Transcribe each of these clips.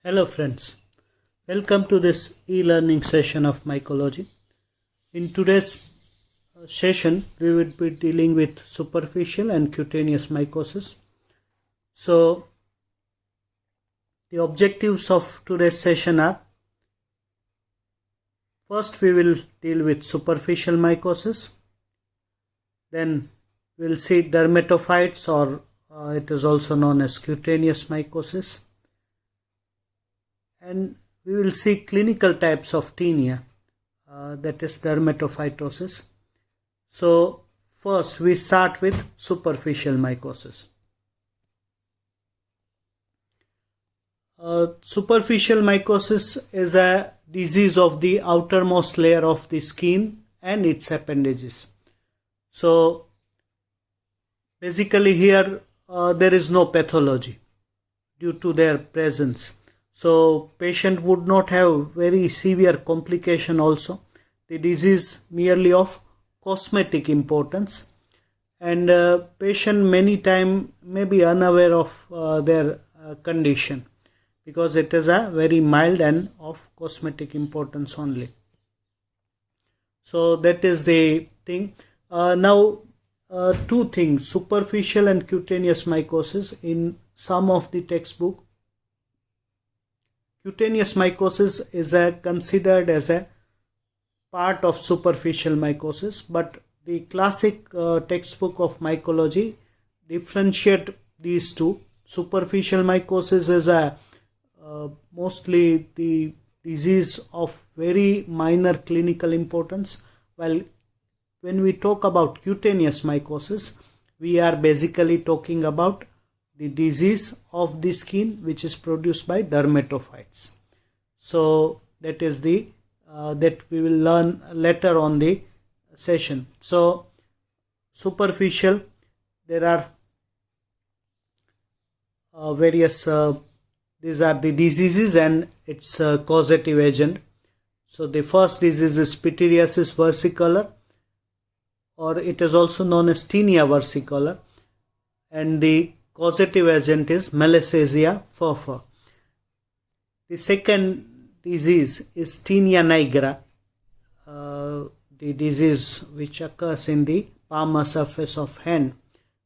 Hello friends, welcome to this e-learning session of mycology. In today's session, we will be dealing with superficial and cutaneous mycosis. So, the objectives of today's session are: first we will deal with superficial mycosis, then we will see dermatophytes, or it is also known as cutaneous mycosis, and we will see clinical types of tinea, that is dermatophytosis. So first we start with superficial mycosis. Superficial mycosis is a disease of the outermost layer of the skin and its appendages. So basically here there is no pathology due to their presence. So patient would not have very severe complication also. The disease merely of cosmetic importance, and patient many time may be unaware of their condition because it is a very mild and of cosmetic importance only. So that is the thing. Now two things: superficial and cutaneous mycosis. In some of the textbook, cutaneous mycosis is considered as a part of superficial mycosis, but the classic textbook of mycology differentiate these two. Superficial mycosis is mostly the disease of very minor clinical importance, while when we talk about cutaneous mycosis, we are basically talking about the disease of the skin which is produced by dermatophytes. So that is the that we will learn later on the session. So superficial, there are various these are the diseases and its causative agent. So the first disease is pityriasis versicolor, or it is also known as tinea versicolor, and the causative agent is Malassezia furfur. The second disease is tinea nigra, the disease which occurs in the palmar surface of hand,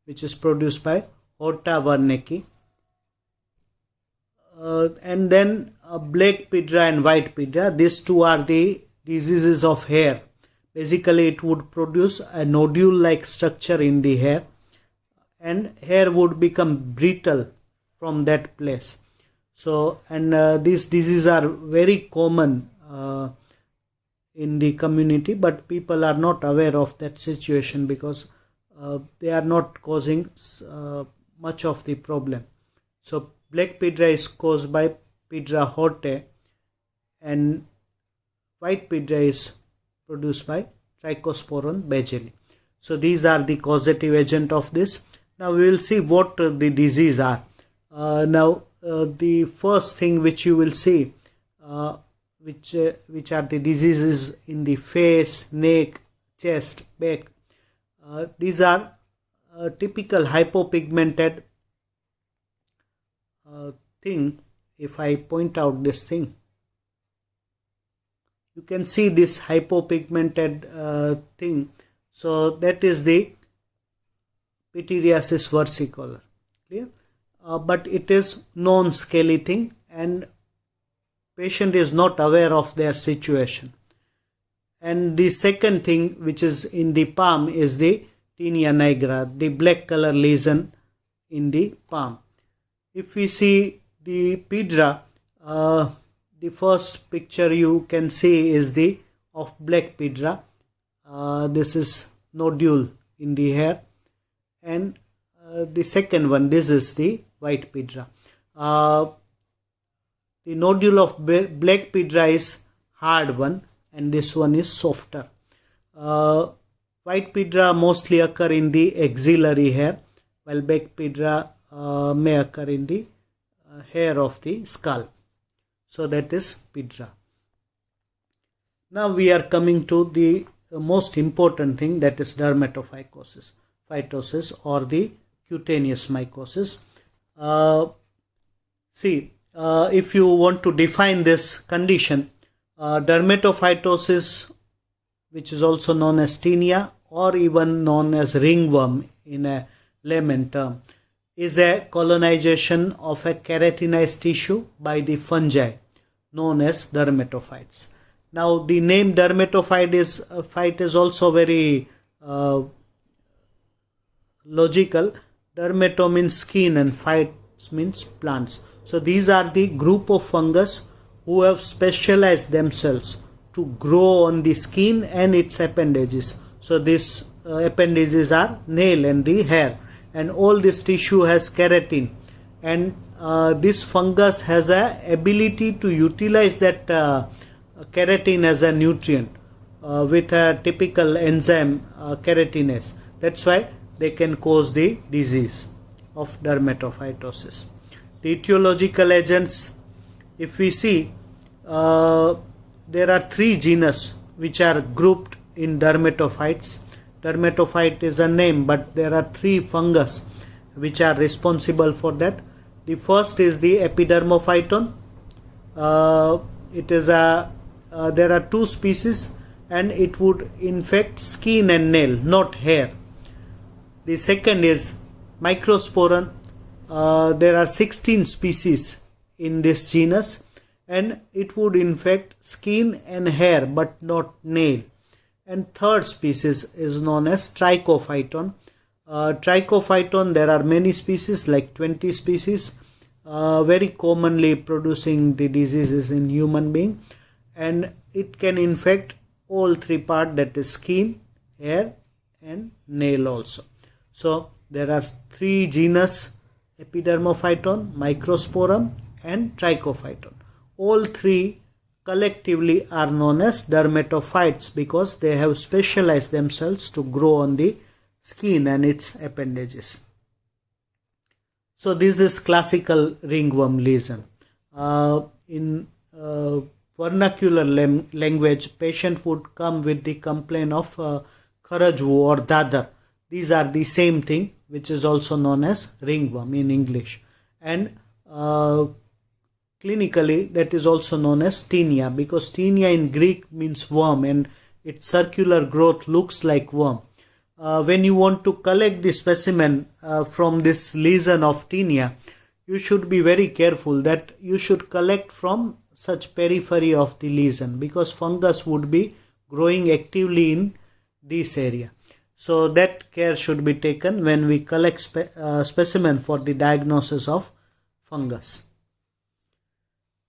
which is produced by Horta wernicki. And then black pydra and white pydra. These two are the diseases of hair. Basically it would produce a nodule-like structure in the hair, and hair would become brittle from that place. So, and these diseases are very common in the community, but people are not aware of that situation because they are not causing much of the problem. So black pydra is caused by Pydra hortae, and white pydra is produced by Trichosporon bageli. So these are the causative agent of this. Now we will see what the disease are. The first thing which you will see, which are the diseases in the face, neck, chest, back. These are typical hypopigmented thing. If I point out this thing, you can see this hypopigmented thing. So that is the pityriasis versicolor. Clear? But it is non-scaly thing, and patient is not aware of their situation. And the second thing which is in the palm is the tinea nigra, the black color lesion in the palm. If we see the pydra, the first picture you can see is the of black pydra. This is nodule in the hair, and the second one, this is the white pydra. The nodule of black pydra is hard one, and this one is softer. White pydra mostly occur in the axillary hair, while black pydra may occur in the hair of the skull. So that is pydra. Now we are coming to the most important thing, that is dermatophytosis, or the cutaneous mycosis. See, if you want to define this condition, dermatophytosis, which is also known as tinea or even known as ringworm in a layman term, is a colonization of a keratinized tissue by the fungi known as dermatophytes. Now the name dermatophyte is also very logical. Dermato means skin and phytes means plants. So these are the group of fungus who have specialized themselves to grow on the skin and its appendages. So these appendages are nail and the hair, and all this tissue has keratin, and this fungus has a ability to utilize that keratin as a nutrient with a typical enzyme keratinase. That's why they can cause the disease of dermatophytosis. The etiological agents, if we see, there are 3 genus which are grouped in dermatophytes. Dermatophyte is a name, but there are 3 fungus which are responsible for that. The first is the epidermophyton. There are 2 species, and it would infect skin and nail, not hair. The second is microsporum. There are 16 species in this genus, and it would infect skin and hair but not nail. And third species is known as trichophyton. Trichophyton, there are many species, like 20 species, very commonly producing the diseases in human being, and it can infect all 3 parts, that is skin, hair and nail also. So there are 3 genus: epidermophyton, microsporum and trichophyton. All 3 collectively are known as dermatophytes because they have specialized themselves to grow on the skin and its appendages. So this is classical ringworm lesion. In vernacular language, patient would come with the complaint of kharajvu or dadar. These are the same thing, which is also known as ringworm in English, and clinically that is also known as tinea, because tinea in Greek means worm and its circular growth looks like worm. When you want to collect the specimen from this lesion of tinea, you should be very careful that you should collect from such periphery of the lesion, because fungus would be growing actively in this area. So that care should be taken when we collect specimen for the diagnosis of fungus.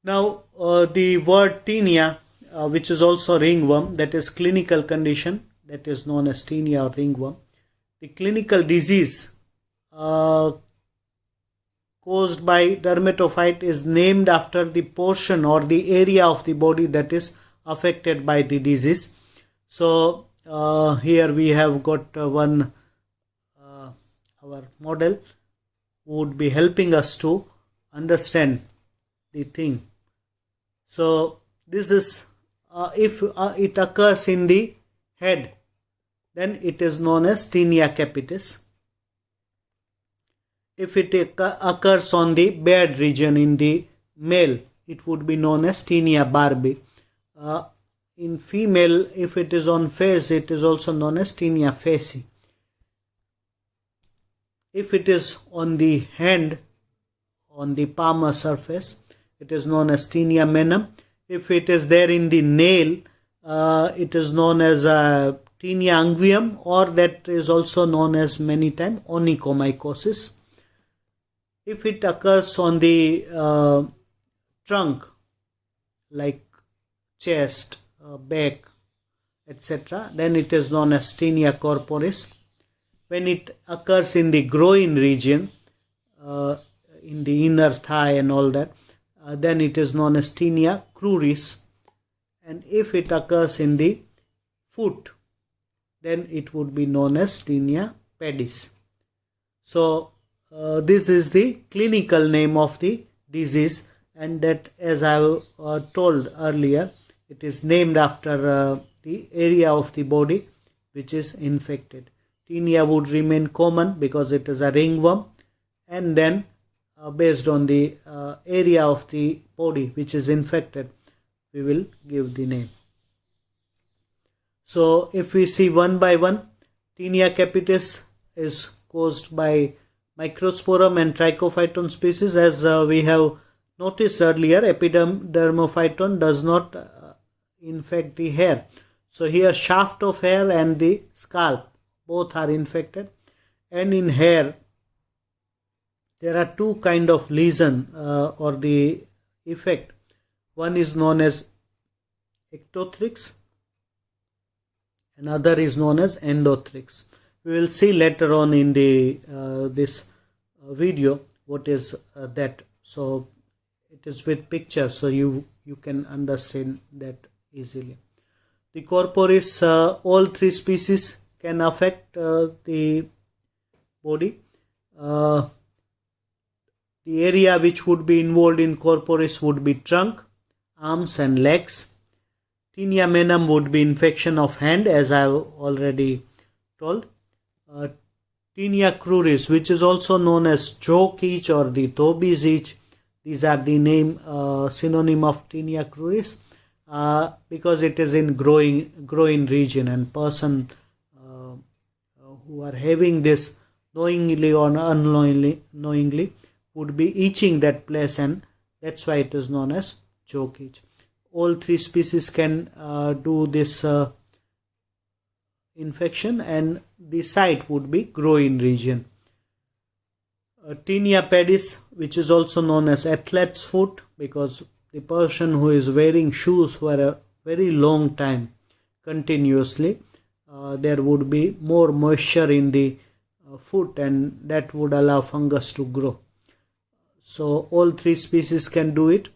Now the word tinea, which is also ringworm, that is clinical condition, that is known as tinea or ringworm. The clinical disease caused by dermatophyte is named after the portion or the area of the body that is affected by the disease. So here we have got our model who would be helping us to understand the thing. So this is if it occurs in the head, then it is known as tinea capitis. If it occurs on the beard region in the male, it would be known as tinea barbae. In female, if it is on face, it is also known as tinea facie. If it is on the hand, on the palmar surface, it is known as tinea menum. If it is there in the nail, it is known as tinea unguium, or that is also known as many times onychomycosis. If it occurs on the trunk, like chest, back, etc., then it is known as tinea corporis. When it occurs in the groin region, in the inner thigh and all that, then it is known as tinea cruris. And if it occurs in the foot, then it would be known as tinea pedis. So this is the clinical name of the disease, and that, as I told earlier, it is named after the area of the body which is infected. Tinea would remain common because it is a ringworm, and then based on the area of the body which is infected, we will give the name. So if we see one by one, Taenia capitis is caused by Microsporum and Trichophyton species. As we have noticed earlier, Epidermophyton does not infect the hair. So here shaft of hair and the scalp both are infected. And in hair, there are two kind of lesion or the effect. One is known as ectothrix, another is known as endothrix. We will see later on in the this video what is that. So it is with pictures, so you can understand that easily. The corporis, all three species can affect the body. The area which would be involved in corporis would be trunk, arms and legs. Taenia menum would be infection of hand, as I have already told. Taenia cruris, which is also known as joke itch or the Tobey's itch. These are the name synonym of Taenia cruris because it is in groin region, and person who are having this knowingly or unknowingly would be itching that place, and that's why it is known as joke itch. All three species can do this infection, and the site would be groin region. Taenia pedis, which is also known as athlete's foot, because the person who is wearing shoes for a very long time continuously, there would be more moisture in the foot, and that would allow fungus to grow. So all three species can do it,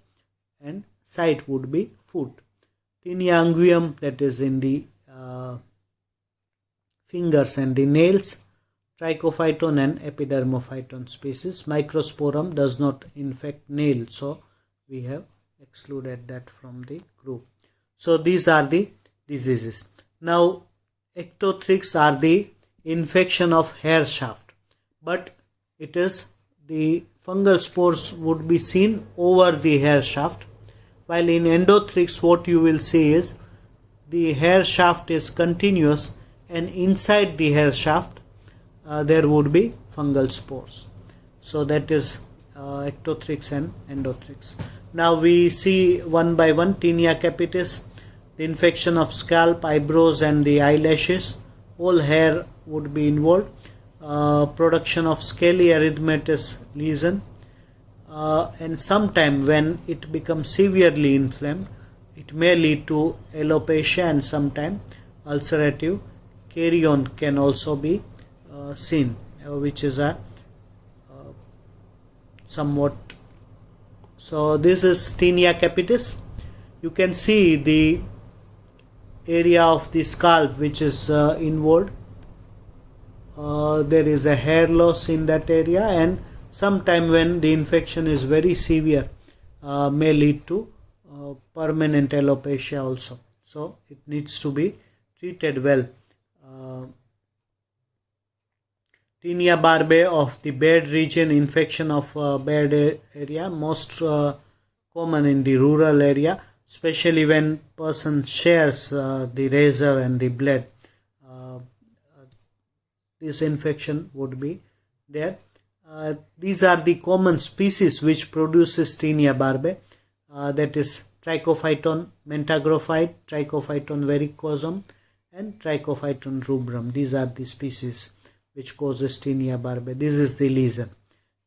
and site would be foot. Taenia unguium, that is in the fingers and the nails. Trichophyton and Epidermophyton species. Microsporum does not infect nail, so we have excluded that from the group. So these are the diseases. Now ectothrix are the infection of hair shaft, but it is the fungal spores would be seen over the hair shaft, while in endothrix what you will see is the hair shaft is continuous, and inside the hair shaft there would be fungal spores. So that is ectothrix and endothrix. Now we see one by one. Taenia capitis, the infection of scalp, eyebrows and the eyelashes. All hair would be involved. Production of scaly erythematous lesion, and sometime when it becomes severely inflamed, it may lead to alopecia, and sometime ulcerative carrion can also be seen, which is a somewhat. So this is Taenia capitis. You can see the area of the scalp which is involved. There is a hair loss in that area, and sometime when the infection is very severe may lead to permanent alopecia also. So it needs to be treated well. Taenia barbae of the beard region, infection of beard area, most common in the rural area, especially when person shares the razor and the blade. This infection would be there. These are the common species which produces Taenia barbae, that is Trichophyton mentagrophyte, Trichophyton verrucosum and Trichophyton rubrum. These are the species which causes Taenia barbae. This is the lesion.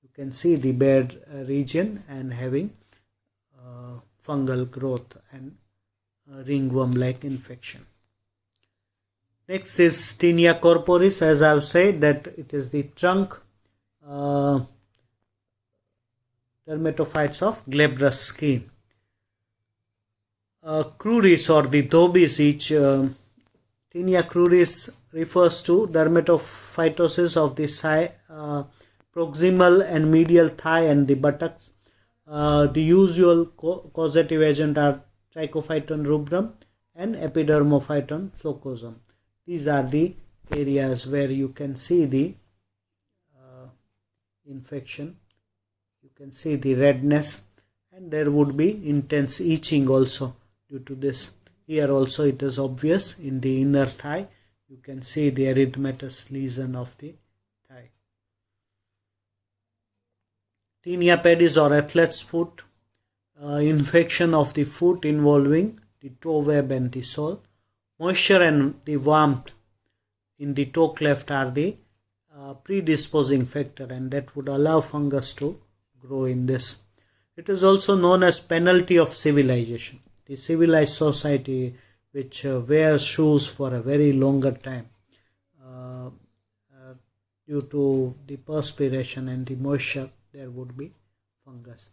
You can see the beard region and having fungal growth and ringworm like infection. Next is Taenia corporis. As I have said, that it is the trunk dermatophytes of glabrous skin. Cruris or the Tobey's itch. Taenia cruris refers to dermatophytosis of the proximal and medial thigh and the buttocks. The usual causative agent are Trichophyton rubrum and Epidermophyton flocosum. These are the areas where you can see the infection. You can see the redness, and there would be intense itching also due to this. Here also it is obvious in the inner thigh. You can see the erythematous lesion of the thigh. Tinea pedis or athlete's foot, infection of the foot involving the toe web and the sole. Moisture and the warmth in the toe cleft are the predisposing factor, and that would allow fungus to grow in this. It is also known as penalty of civilization. The civilized society which wears shoes for a very longer time due to the perspiration and the moisture, there would be fungus.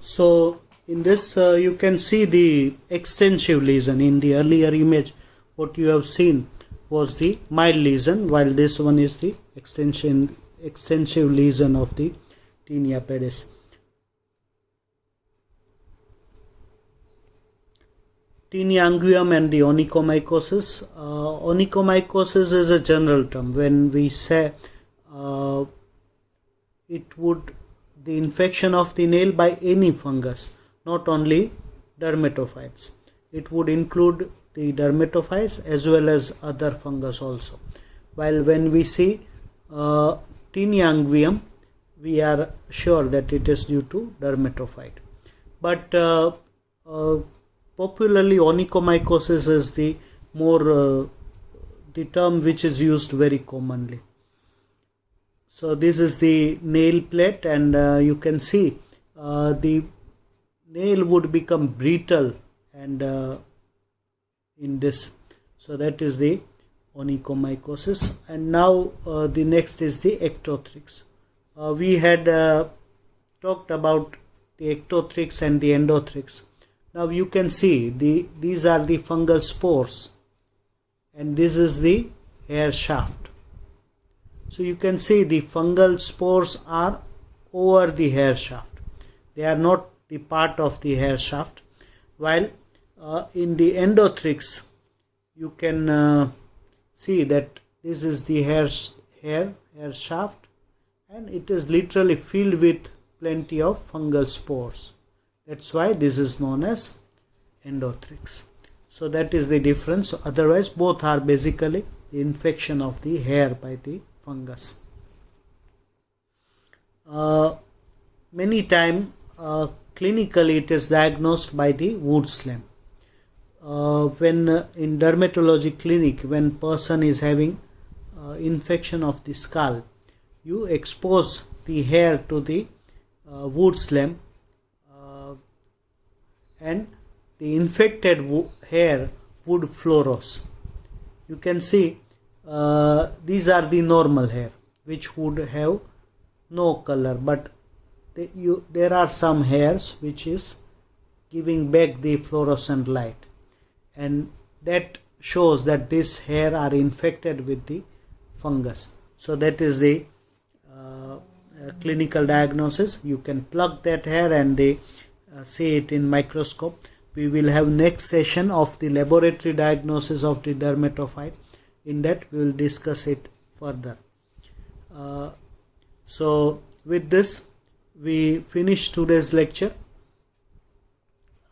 So in this you can see the extensive lesion. In the earlier image what you have seen was the mild lesion, while this one is the extensive lesion of the Tinea pedis. Tinea unguium and the onychomycosis. Onychomycosis is a general term. When we say it would the infection of the nail by any fungus, not only dermatophytes. It would include the dermatophytes as well as other fungus also. While when we see Tinea unguium, we are sure that it is due to dermatophyte. But popularly onychomycosis is the more the term which is used very commonly. So this is the nail plate, and you can see the nail would become brittle and in this. So that is the onychomycosis. And now the next is the ectothrix. We had talked about the ectothrix and the endothrix. Now you can see these are the fungal spores, and this is the hair shaft. So you can see the fungal spores are over the hair shaft. They are not the part of the hair shaft. While in the endothrix you can see that this is the hair shaft, and it is literally filled with plenty of fungal spores. That's why this is known as endothrix. So that is the difference. Otherwise both are basically the infection of the hair by the fungus. Many times clinically it is diagnosed by the wood slem. When in dermatology clinic, when person is having infection of the skull, you expose the hair to the wood slem, and the infected hair would fluoresce. You can see these are the normal hair which would have no color, but there are some hairs which is giving back the fluorescent light, and that shows that these hair are infected with the fungus. So that is the clinical diagnosis. You can pluck that hair and they see it in microscope. We will have next session of the laboratory diagnosis of the dermatophyte. In that we will discuss it further. So with this we finish today's lecture.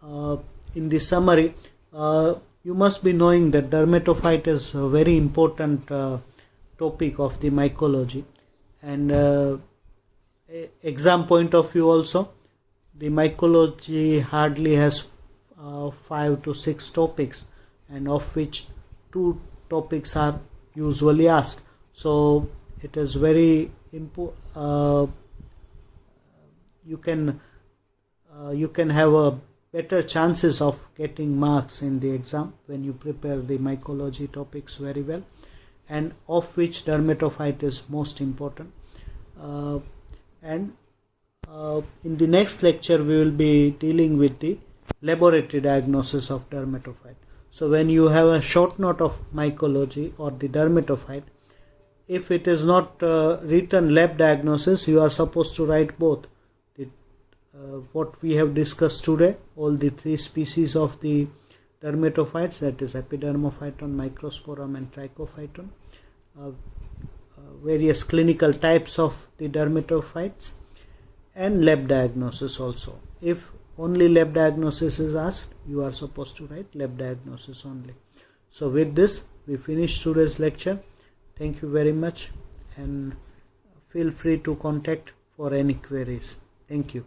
In the summary, you must be knowing that dermatophyte is a very important topic of the mycology, and exam point of view also, the mycology hardly has 5 to 6 topics, and of which 2 topics are usually asked. So it is very important. You can have a better chances of getting marks in the exam when you prepare the mycology topics very well, and of which dermatophyte is most important. In the next lecture we will be dealing with the laboratory diagnosis of dermatophyte. So when you have a short note of mycology or the dermatophyte, if it is not written lab diagnosis, you are supposed to write both. What we have discussed today, all the 3 species of the dermatophytes, that is epidermophyton, microsporum and trichophyton, various clinical types of the dermatophytes, and lab diagnosis also. If only lab diagnosis is asked, you are supposed to write lab diagnosis only. So with this, we finish today's lecture. Thank you very much, and feel free to contact for any queries. Thank you.